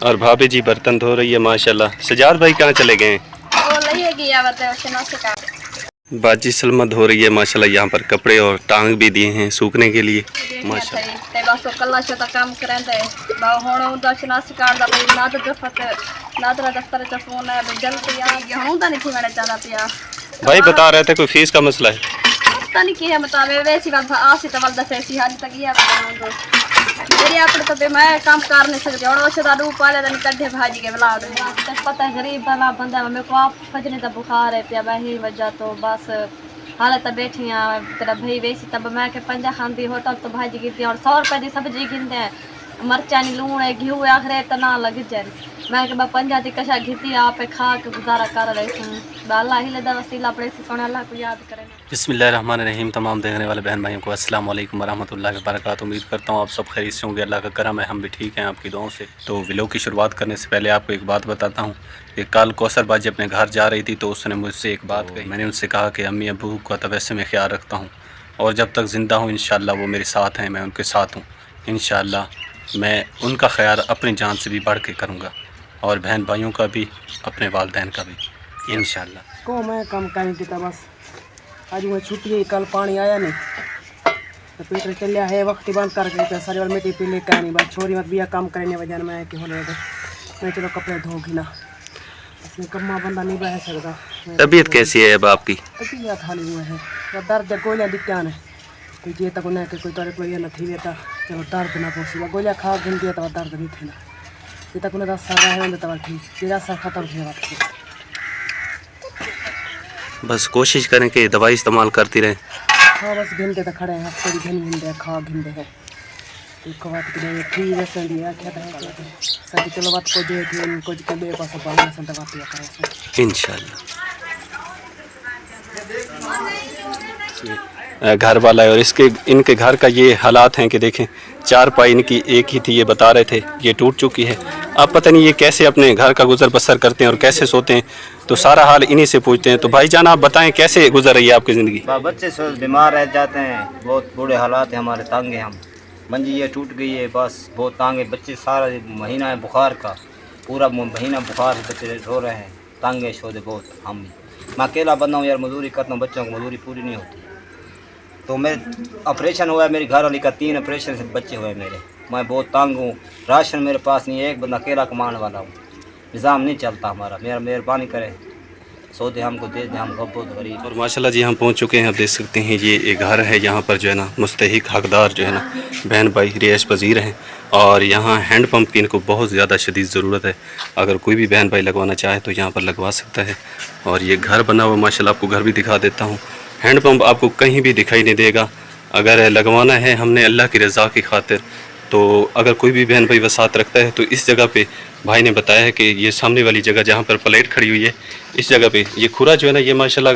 और भाभी जी बर्तन धो रही है माशाल्लाह। सजाद भाई कहाँ चले गए हैं? बाजी सलमा धो रही है माशाल्लाह। यहाँ पर कपड़े और टांग भी दिए हैं सूखने के लिए भाई बता रहे थे कोई फीस का मसला है। मेरी अपने तो मैं काम कर नहीं सकती और उसे दादू पाले तो निकलते भाजी के बुला दो पता है गरीब वाला बंदा मेरे को आप फजने तो बुखार है पिया वही वजह तो बस हालत बैठी हैं तेरा भाई वैसी तब मैं के पंजा खाती होटल तो भाजी गिरती और 100 रुपए की सब्जी गिनते हैं मरचा नहीं लूण है घी आखिर तो ना लग जाए मैं के पंजा की कशा घिती आप खा के गुजारा कर रही हूँ अल्लाह ही लदा वसीला पड़े से सोने अल्लाह को याद करें। बिस्मिल्लाहिर्रहमानिर्रहीम। तमाम देखने वाले बहन भाइयों को अस्सलाम वालेकुम वरहमतुल्लाहि वबरकातुहू। उम्मीद करता हूँ आप सब खैरियत से होंगे, अल्लाह का करम है, हम भी ठीक हैं आपकी दुआओं से। तो व्लॉग की शुरुआत करने से पहले आपको एक बात बताता हूँ कि कल कौसर बाजी अपने घर जा रही थी तो उसने मुझसे एक बात कही। मैंने उनसे कहा कि अम्मी अबू का तो वैसे मैं ख्याल रखता हूँ और जब तक ज़िंदा हूँ इंशाअल्लाह वो मेरे साथ हैं, मैं उनके साथ हूँ। इंशाअल्लाह मैं उनका ख्याल अपनी जान से भी बढ़ के करूँगा और बहन भाइयों का भी, अपने वालिदैन का भी इंशाअल्लाह। को मैं कम करेंगे तो बस आज मैं छुट्टी है, कल पानी आया नहीं तो पेट चलिया है वक्त बंद करके सारी बार मिट्टी पी लेकर नहीं बस छोरी मत भी काम करने वजह मैं कि होने मैं चलो कपड़े धोगी ना इसमें कम्मा बंदा नहीं बह सकता। तबीयत कैसी है अब आपकी? तबीयत हाली हुआ है तो दर्द गोलियाँ दिक्कत है कोई जे तक उन्हें कोई तरह कोई न थी तो चलो दर्द ना पहुँची गोलियाँ खा गिनती है तो दर्द नहीं थे ना ये तक उन्हें 10 साल रहे तो ठीक तेरा सर खत्म थे बात। बस कोशिश करें कि दवाई इस्तेमाल करती रहें। हाँ बस घिनते तो खड़े हैं हफ्ते भी घिनते खा घिनते हैं एक बात के ठीक है सर दिया क्या था सर चलो बात को जो थी कुछ के लिए पास बाहर संत बात या करें इंशाल्लाह। घर वाला है और इसके इनके घर का ये हालात हैं कि देखें चारपाई इनकी एक ही थी, ये बता रहे थे ये टूट चुकी है। अब पता नहीं ये कैसे अपने घर का गुजर बसर करते हैं और कैसे सोते हैं, तो सारा हाल इन्हीं से पूछते हैं। तो भाईजान आप बताएं कैसे गुजर रही है आपकी ज़िंदगी? बच्चे बीमार रह जाते हैं, बहुत बुरे हालात हैं हमारे, तांगे हम मंजी ये टूट गई है बस बहुत तांगे बच्चे सारा महीना है बुखार का, पूरा महीना बुखार से बच्चे रो रहे हैं, तांगे शोधे बहुत। हम मैं अकेला बंदा हूँ यार, मजदूरी करता हूँ, बच्चों की मजदूरी पूरी नहीं होती। तो मैं ऑपरेशन हुआ है मेरी घर वाली का, 3 ऑपरेशन से बच्चे हुए मेरे, मैं बहुत तंग हूँ। राशन मेरे पास नहीं है, एक बंदा अकेला कमाने वाला हूँ, निज़ाम नहीं चलता हमारा, मेरा मेहरबानी करें सौदे हमको दे दें, हम बहुत गरीब। और माशाल्लाह जी हम पहुंच चुके हैं, आप देख सकते हैं ये एक घर है, यहाँ पर जो है ना मुस्तहिक हकदार जो है ना बहन भाई रिहाइश पजीर हैं और यहाँ हैंड पंप की इनको बहुत ज़्यादा शदीद ज़रूरत है। अगर कोई भी बहन भाई लगवाना चाहे तो यहाँ पर लगवा सकता है। और ये घर बना हुआ माशाल्लाह, आपको घर भी दिखा देता हूँ। हैंड पंप आपको कहीं भी दिखाई नहीं देगा। अगर लगवाना है हमने अल्लाह की रज़ा की खातिर, तो अगर कोई भी बहन भाई वसात रखता है तो इस जगह पे भाई ने बताया है कि ये सामने वाली जगह जहाँ पर प्लेट खड़ी हुई है इस जगह पे ये खुरा जो है ना ये माशाल्लाह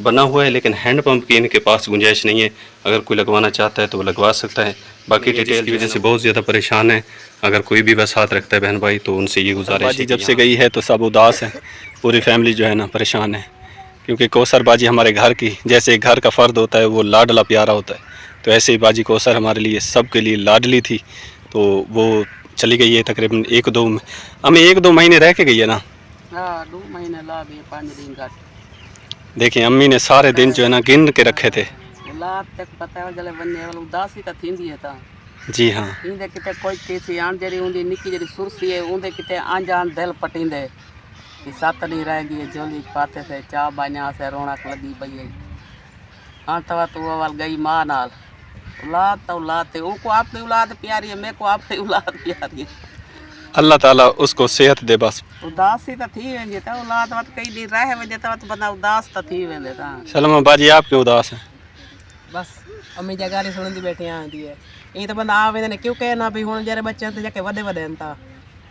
बना हुआ है, लेकिन हैंड पंप की इनके पास गुंजाइश नहीं है। अगर कोई लगवाना चाहता है तो वो लगवा सकता है। बाकी डिटेल की वजह से बहुत ज़्यादा परेशान है, अगर कोई भी वसात रखता है बहन भाई तो उनसे ये गुजारिश है। जब से गई है तो सब उदास है, पूरी फैमिली जो है ना परेशान है, क्योंकि कौसर बाजी हमारे घर की जैसे एक घर का फ़र्द होता है वो लाडला प्यारा होता है, तो ऐसे ही बाजी कौसर हमारे लिए सब के लिए लाडली थी। तो वो चली गई है तकरीबन 1-2 महीने रह के गई है ना। हाँ 2 महीने ला भी 5 दिन का। देखिए अम्मी ने सारे दिन जो है ना गिन के रखे थे। लात तक पता है जले बनने वाला उदासी का थींदी है ता। जी हाँ। इंदे किते कोई केसी आन जरी उंदी निकी जरी सुरसी है उंदे किते आंजान दिल पटिंदे कि सात नहीं रहेगी जोली पाते से चा बान्या से रौनक लगी भई हाँ तवा तो वो वाल गई माँ नाल औलाद तो औलाद थे, उनको आपकी औलाद प्यारी है, मेरे को आपकी औलाद प्यारी है। अल्लाह ताला उसको सेहत दे बस। उदासी तो थी वेंदी था औलाद मत कई दिन रहे वजे तो बंदा उदास तो थी वेंदे था। सलमा बाजी आप क्यों उदास हैं? बस अम्मी जगारी सुनदी बैठी आंदी है ये तो बंदा आ वेंदे ने क्यों कहना भी हुन जरे बच्चे ते जाके वडे वडे था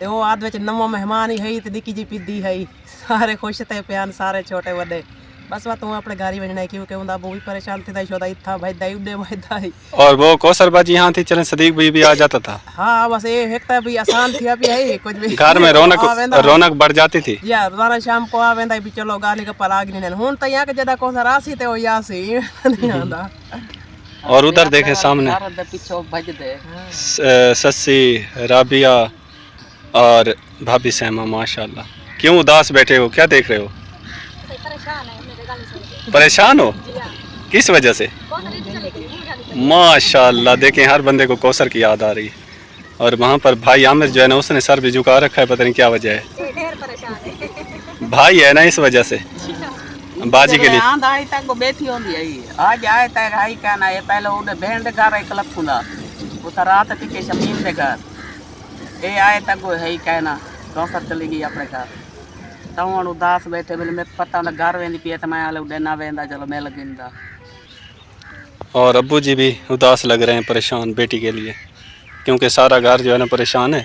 ते वो आद विच नवो मेहमान ही है ते निकी जी पिद्दी है सारे खुश थे प्यान सारे छोटे वडे बस वा तू अपने घर ही वजना क्योंकि उंदा वो भी परेशान थी शोदा इथा भाई दाई उडे भाई दाई। और वो कौसर बाजी यहाँ थी चलन सदीक भाई भी आ जाता था। हाँ बस ये एक भी आसान थी अभी है कुछ भी घर में रौनक बढ़ जाती थी यार रोजाना शाम को आ वेंदा भी चलो गाली का पलाग नहीं हुन तो यहाँ के जदा कौसर आसी ते ओ यासी नहीं आंदा। और उधर देखे सामने पीछे भज दे सस्सी राबिया और भाभी सहमा माशाल्लाह। क्यों उदास बैठे हो, क्या देख रहे हो? परेशान हो किस वजह से? माशाल्लाह, देखें हर बंदे को कौसर की याद आ रही है। और वहाँ पर भाई आमिर जो है ना, उसने सर भी झुका रखा है, पता नहीं क्या वजह है। भाई है ना, इस वजह से बाजी के लिए आई तक को बैठी होंदी है। आज आए तक आई कहना है पहले उड़े बैंड घर एक लखुंदा उतर रात टिके शमीन दे घर ए आए तक को है कहना कौसर चली गई अपने घर तवन उदास बैठे बोले मैं पता ना घर वेंदी पिए त मैं आले उड़े ना वेंदा चलो मैं लगिंदा। और अब्बू जी भी उदास लग रहे हैं, परेशान बेटी के लिए, क्योंकि सारा घर जो है ना परेशान है।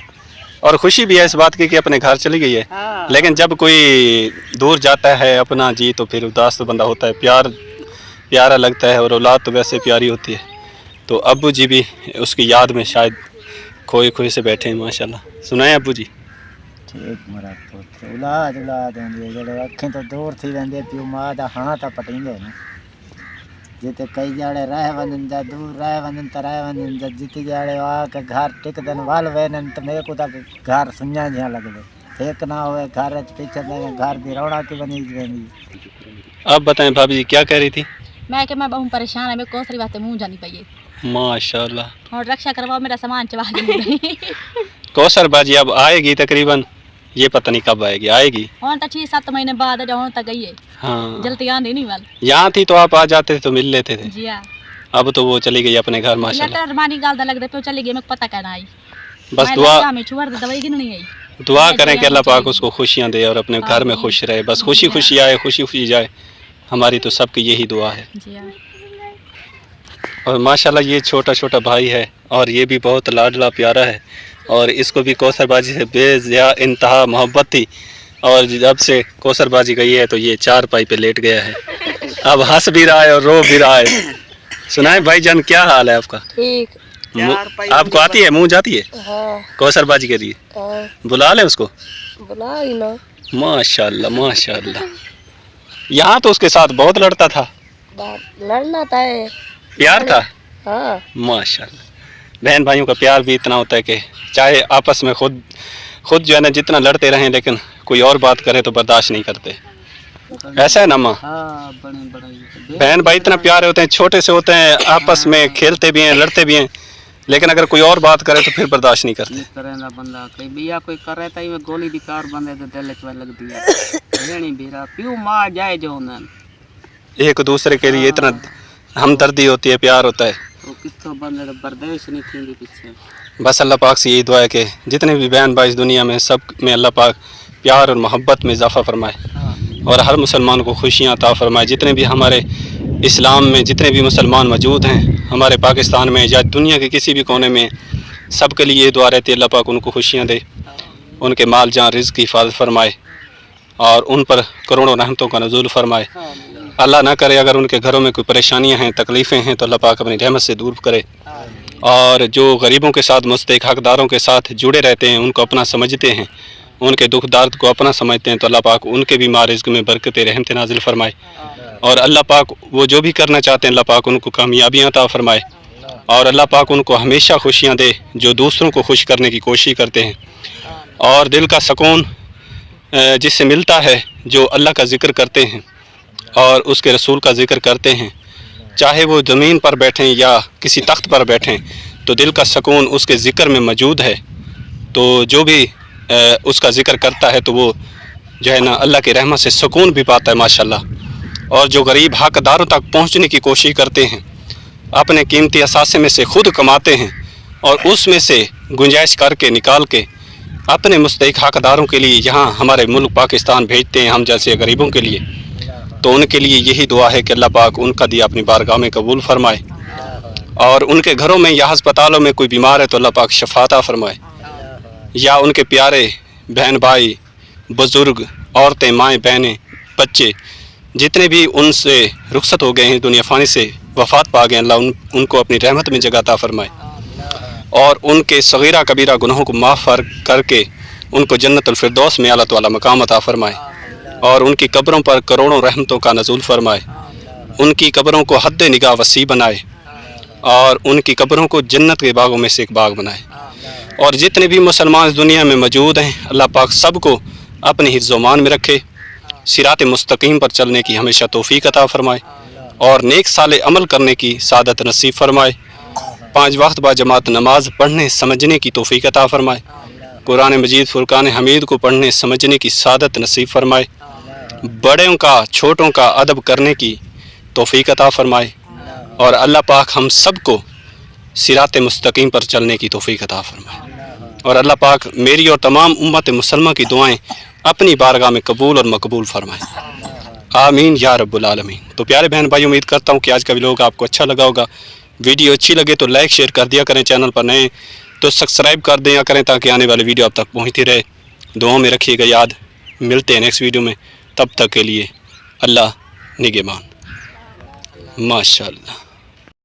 और खुशी भी है इस बात की कि अपने घर चली गई है। हाँ। लेकिन जब कोई दूर जाता है अपना जी, तो फिर उदास तो बंदा होता है, प्यारा लगता है। और औलाद तो वैसे प्यारी होती है। तो अब्बू जी भी उसकी याद में शायद खोए खोए से बैठे हैं माशाल्लाह। सुनाए अब्बू जी? ठीक मेरा पुत्र औलाद होंदी जेड़े अखें तो दूर थी वेंदे पियो मां दा हां ता पटींदे न जिते कई जाड़े रह वञनि जा दूर रह वञनि त रह वञनि जा जिते जाड़े आ के घर टिकदन वल वेनन त मेरे को तक घर सुञा जिया लगदे एक ना होए घर पीछे घर दी रौनक बनी वेंदी। आप बताएं भाभी जी क्या कह रही थी? मैं कि मैं बहुत परेशान है, मैं कौसरी वास्ते मुंह जानी पाई माशाल्लाह। और रक्षा करवाओ, मेरा सामान चबा दी। कौसर बाजी अब आएगी तकरीबन, ये पता नहीं कब आएगी। आएगी और तो 6-7 महीने बाद जहाँ तक गई है। हाँ, जल्दी आंधी नहीं वाल। यहाँ थी तो आप आ जाते थे तो मिल लेते थे। जी हाँ। अब तो वो चली गई अपने घर माशाल्लाह। लेटर मानी गाल दा लग दे पे चली गई, मैं पता कहना आई। बस मैं दुआ लगा में छुवर दे दवाई गिन नहीं आई। दुआ करें कि अल्लाह पाक उसको खुशियाँ दे और अपने घर में खुश रहे। बस खुशी खुशी आए, खुशी खुशी जाए। हमारी तो सबकी यही दुआ है। जी हाँ। और माशाल्लाह ये छोटा छोटा भाई है और ये भी बहुत लाडला प्यारा है। और इसको भी कौसरबाजी से बेज़िया इंतहा मोहब्बत थी। और जब से कौसरबाजी गई है तो ये चारपाई पे लेट गया है। अब हंस भी रहा है और रो भी रहा है। सुनाए भाईजान, क्या हाल है आपका? ठीक। आपको आती है, मुँह जाती है? हाँ। कौसरबाजी के लिए हाँ। बुला ले उसको। बुला ही ना। माशाल्लाह माशाल्लाह। यहाँ तो उसके साथ बहुत लड़ता था। लड़ना था, प्यार था। हाँ। माशाल्लाह। बहन भाइयों का प्यार भी इतना होता है कि चाहे आपस में खुद जो है ना जितना लड़ते रहें, लेकिन कोई और बात करे तो बर्दाश्त नहीं करते। ऐसा है ना माँ? बहन भाई इतना प्यारे होते हैं, छोटे से होते हैं, आपस में खेलते भी हैं, लड़ते भी हैं, लेकिन अगर कोई और बात करे तो फिर बर्दाश्त नहीं करते। करेंदा बंदा कोई बिया कोई करे ताई में गोली दी कार बंदे दे दिल च लगदी है। लेनी बीरा पियो मां जाए जो नन एक दूसरे के लिए इतना हमदर्दी होती है, प्यार होता है। तो कितो बंदे दा बर्दाश्त नहीं थींदी पीछे। बस अल्लाह पाक से यही दुआ है कि जितने भी बहन भाई इस दुनिया में, सब में अल्लाह पाक प्यार और मोहब्बत में इजाफ़ा फरमाए और हर मुसलमान को खुशियाँ अता फरमाए। जितने भी हमारे इस्लाम में जितने भी मुसलमान मौजूद हैं हमारे पाकिस्तान में या दुनिया के किसी भी कोने में, सब के लिए ये दुआ रहती है अल्लाह पाक उनको खुशियाँ दे, उनके माल जान रिज़्क़ की हिफाज़त फरमाए और उन पर करोड़ों रहमतों का नज़ूल फरमाए। अल्लाह ना करे अगर उनके घरों में कोई परेशानियाँ हैं, तकलीफ़ें हैं, तो अल्लाह पाक अपनी रहमत से दूर करे। और जो गरीबों के साथ, मुस्तहिक़ हक़दारों के साथ जुड़े रहते हैं, उनको अपना समझते हैं, उनके दुख दर्द को अपना समझते हैं, तो अल्लाह पाक उनके भी माँ रिज़्क़ में बरकत रहमत नाज़िल फरमाए। और अल्लाह पाक वो जो भी करना चाहते हैं अल्लाह पाक उनको कामयाबियाँ अता फरमाए। और अल्लाह पाक उनको हमेशा खुशियाँ दे जो दूसरों को खुश करने की कोशिश करते हैं। और दिल का सुकून जिससे मिलता है जो अल्लाह का ज़िक्र करते हैं और उसके रसूल का ज़िक्र करते हैं, चाहे वो ज़मीन पर बैठें या किसी तख्त पर बैठें, तो दिल का सुकून उसके ज़िक्र में मौजूद है। तो जो भी उसका ज़िक्र करता है तो वो जो है ना अल्लाह की रहमत से सुकून भी पाता है माशाल्लाह। और जो गरीब हक़दारों तक पहुंचने की कोशिश करते हैं, अपने कीमती असासे में से खुद कमाते हैं और उसमें से गुंजाइश करके निकाल के अपने मुस्तहिक़ हक़दारों के लिए यहाँ हमारे मुल्क पाकिस्तान भेजते हैं, हम जैसे गरीबों के लिए। तो उनके लिए यही दुआ है कि अल्लाह पाक उनका दिया अपनी बारगाह में कबूल फरमाए। और उनके घरों में या अस्पतालों में कोई बीमार है तो अल्लाह पाक शफाता फरमाए। या उनके प्यारे बहन भाई, बुज़ुर्ग, औरतें, माएँ, बहनें, बच्चे जितने भी उनसे रुखसत हो गए हैं, दुनिया फ़ानी से वफ़ात पा गए, अल्लाह उनको अपनी रहमत में जगह अता फरमाए और उनके सगीरा कबीरा गुनाहों को माफ़ करके उनको जन्नतुल फिरदौस में आला तआला मकाम अता फरमाए और उनकी कब्रों पर करोड़ों रहमतों का नज़ूल फरमाए। उनकी कब्रों को हद निगाह वसी बनाए और उनकी कब्रों को जन्नत के बागों में से एक बाग बनाए। और जितने भी मुसलमान इस दुनिया में मौजूद हैं अल्लाह पाक सबको अपने हिफ्ज़-ओ-मान में रखे, सिरात मुस्तकीम पर चलने की हमेशा तौफीक अता फरमाए और नेक साले अमल करने की सादत नसीब फरमाए। 5 वक्त बाद जमात नमाज पढ़ने समझने की तौफीक अता फरमाए। कुरान मजीद फुरकान हमीद को पढ़ने समझने की सादत नसीब फरमाए। बड़ों का छोटों का अदब करने की तौफीक अता फरमाए और अल्लाह पाक हम सबको सिरात मुस्तकीम पर चलने की तौफीक अता फरमाए। और अल्लाह पाक मेरी और तमाम उम्मत मुसलमा की दुआएं अपनी बारगाह में कबूल और मकबूल फरमाए। आमीन या रब्बुल आलमीन। तो प्यारे बहन भाई, उम्मीद करता हूँ कि आज का व्लॉग आपको अच्छा लगा होगा। वीडियो अच्छी लगे तो लाइक शेयर कर दिया करें, चैनल पर नए तो सब्सक्राइब कर दिया करें ताकि आने वाली वीडियो आप तक पहुँचती रहे। दुआओं में रखिएगा याद। मिलते हैं नेक्स्ट वीडियो में, तब तक के लिए अल्लाह निगहबान। माशाअल्लाह।